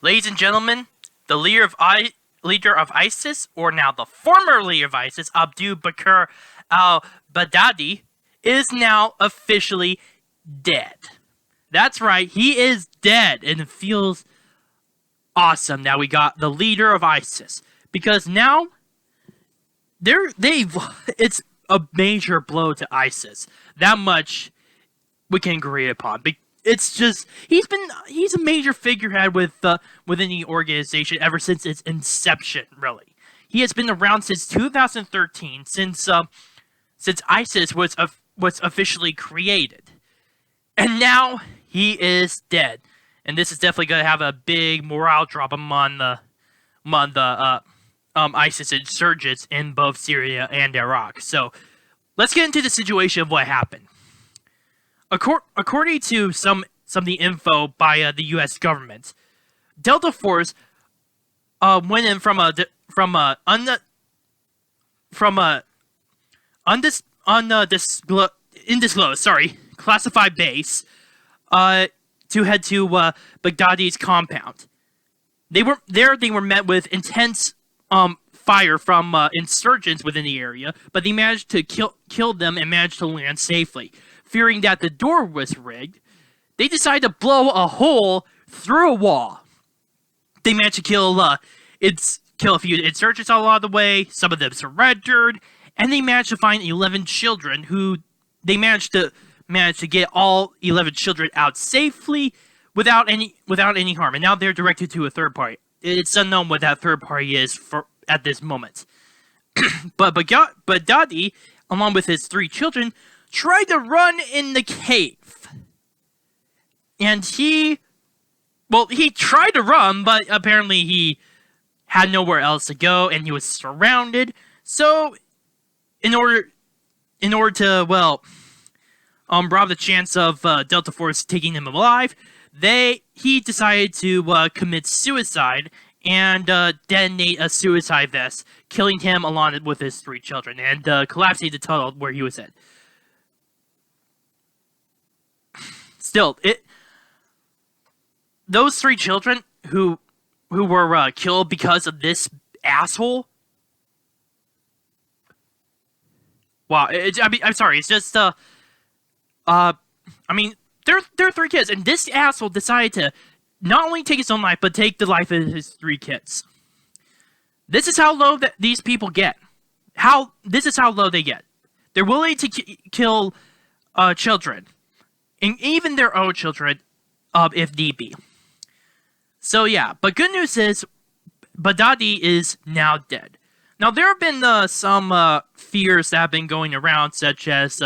Ladies and gentlemen, the leader of ISIS, or now the former leader of ISIS, Abu Bakr al-Baghdadi, is now officially dead. That's right, he is dead, and it feels awesome that we got the leader of ISIS, because now it's a major blow to ISIS. That much we can agree upon. It's just he's a major figurehead within the organization ever since its inception. Really, he has been around since 2013, since ISIS was officially created, and now he is dead. And this is definitely going to have a big morale drop among the ISIS insurgents in both Syria and Iraq. So let's get into the situation of what happened. According to some of the info by the U.S. government, Delta Force went in from a classified base to head to Baghdadi's compound. They were met with intense fire from insurgents within the area, but they managed to kill them and managed to land safely. Fearing that the door was rigged, they decided to blow a hole through a wall. They managed to kill a few insurgents along the way. Some of them surrendered, and they managed to find 11 children who they managed to get all 11 children out safely without any harm. And now they're directed to a third party. It's unknown what that third party is at this moment. But Baghdadi, along with his 3 children, tried to run in the cave. And he tried to run, but apparently he had nowhere else to go, and he was surrounded. So, in order to, rob the chance of Delta Force taking him alive, he decided to commit suicide and detonate a suicide vest, killing him along with his 3 children, and collapsing the tunnel where he was in. Still, those 3 children who were killed because of this asshole. Wow, I'm sorry. It's just they're 3 kids, and this asshole decided to not only take his own life, but take the life of his 3 kids. This is how low that these people get. This is how low they get. They're willing to kill children, and even their own children, if need be. So yeah, but good news is, Baghdadi is now dead. Now there have been some fears that have been going around, such as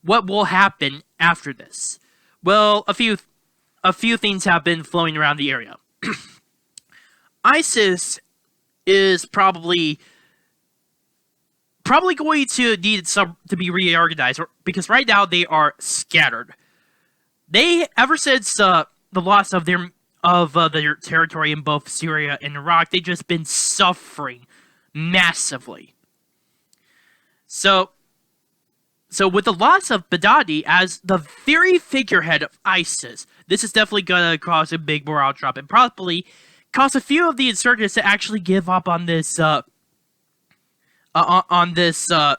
what will happen after this. Well, a few things have been flowing around the area. ISIS is probably going to need to be reorganized, because right now they are scattered. Ever since the loss of their territory in both Syria and Iraq, they've just been suffering massively. So with the loss of Baghdadi as the very figurehead of ISIS, this is definitely going to cause a big morale drop, and probably cause a few of the insurgents to actually give up on this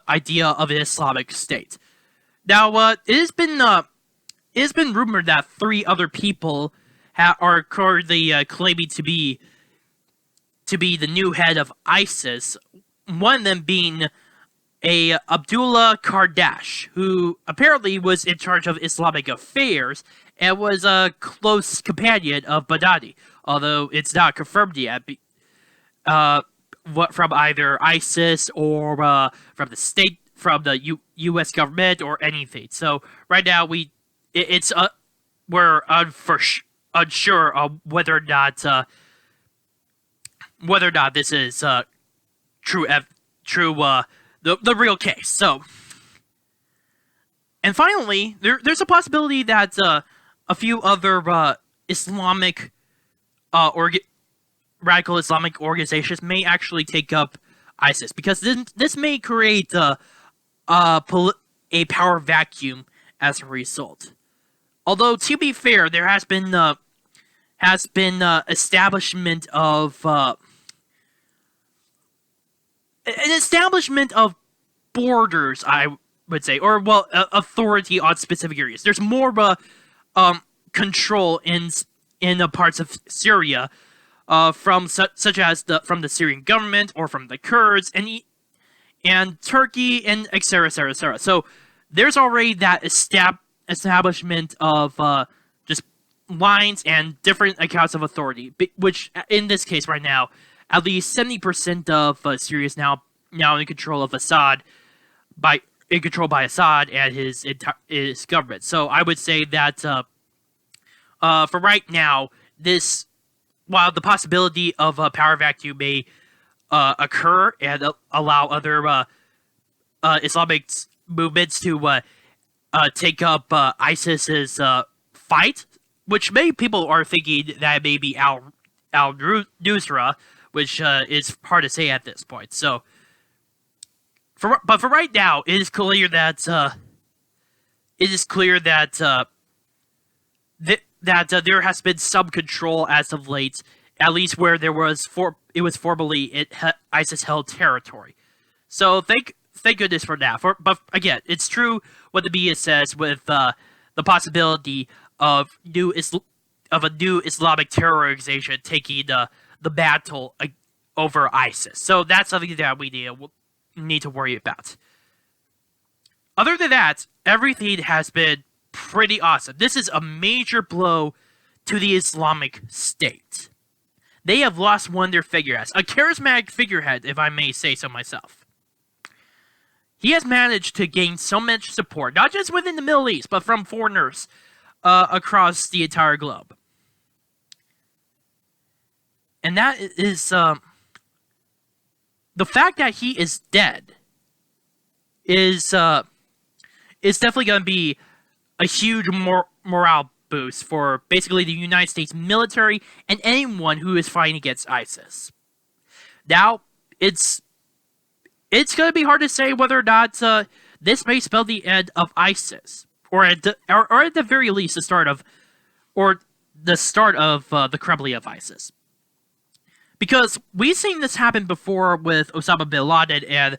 idea of an Islamic State. Now, it has been rumored that 3 other people are currently claiming to be the new head of ISIS. One of them being Abdullah Kardash, who apparently was in charge of Islamic affairs and was a close companion of Baghdadi, although it's not confirmed yet. From either ISIS or from the state, from the U.S. government or anything. So right now we're unsure of whether or not this is true. The real case. So, and finally, there's a possibility that a few other Islamic radical Islamic organizations may actually take up ISIS, because this may create a power vacuum as a result. Although, to be fair, there has been has been establishment of an establishment of borders, I would say, or well, authority on specific areas. There's more of a control in the parts of Syria, from such as from the Syrian government or from the Kurds and Turkey and etc. etc. etc. So there's already that establishment of just lines and different accounts of authority, which in this case right now, at least 70% of Syria is now in control of Assad by Assad and his government. So I would say that for right now, while the possibility of a power vacuum may occur and allow other Islamic movements to take up ISIS's fight, which many people are thinking that it may be al-Nusra, which is hard to say at this point. So, for right now, it is clear that there has been some control as of late, at least where it was formerly ISIS held territory. So thank goodness for that. But again, it's true what the media says with the possibility of a new Islamic terror organization taking the battle over ISIS. So that's something that we need to worry about. Other than that, everything has been pretty awesome. This is a major blow to the Islamic State. They have lost one of their figureheads, a charismatic figurehead, if I may say so myself. He has managed to gain so much support, not just within the Middle East, but from foreigners across the entire globe. And that is the fact that he is dead is definitely going to be a huge morale boost for basically the United States military and anyone who is fighting against ISIS. Now, it's going to be hard to say whether or not this may spell the end of ISIS, or at the very least the start of the crumbling of ISIS. Because we've seen this happen before with Osama bin Laden and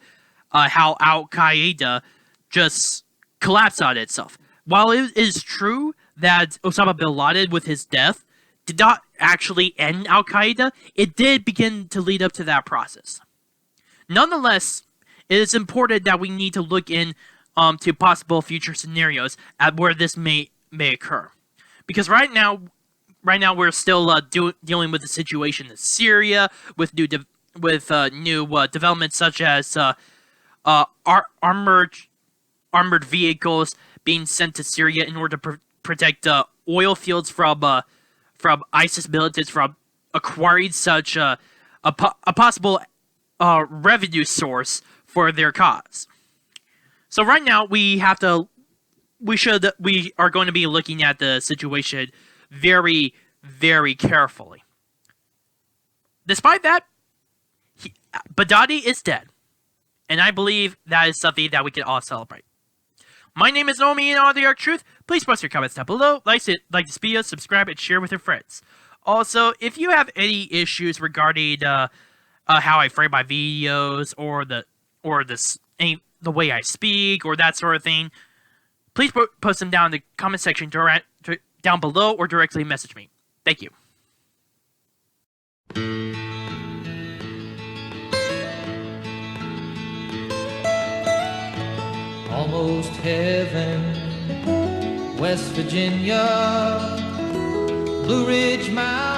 how Al-Qaeda just collapsed on itself. While it is true that Osama bin Laden, with his death, did not actually end Al-Qaeda, it did begin to lead up to that process. Nonetheless, it is important that we need to look in to possible future scenarios at where this may occur. Because right now we're still dealing with the situation in Syria, with new developments such as armored vehicles being sent to Syria in order to protect oil fields from ISIS militants from acquiring such a possible revenue source for their cause. So right now we are going to be looking at the situation very, very carefully. Despite that, Baghdadi is dead, and I believe that is something that we can all celebrate. My name is Naomi, and all the Arc Truth. Please post your comments down below, like this video, subscribe, and share with your friends. Also, if you have any issues regarding how I frame my videos or the way I speak or that sort of thing, please post them down in the comment section down below or directly message me. Thank you. Almost heaven, West Virginia, Blue Ridge Mountain.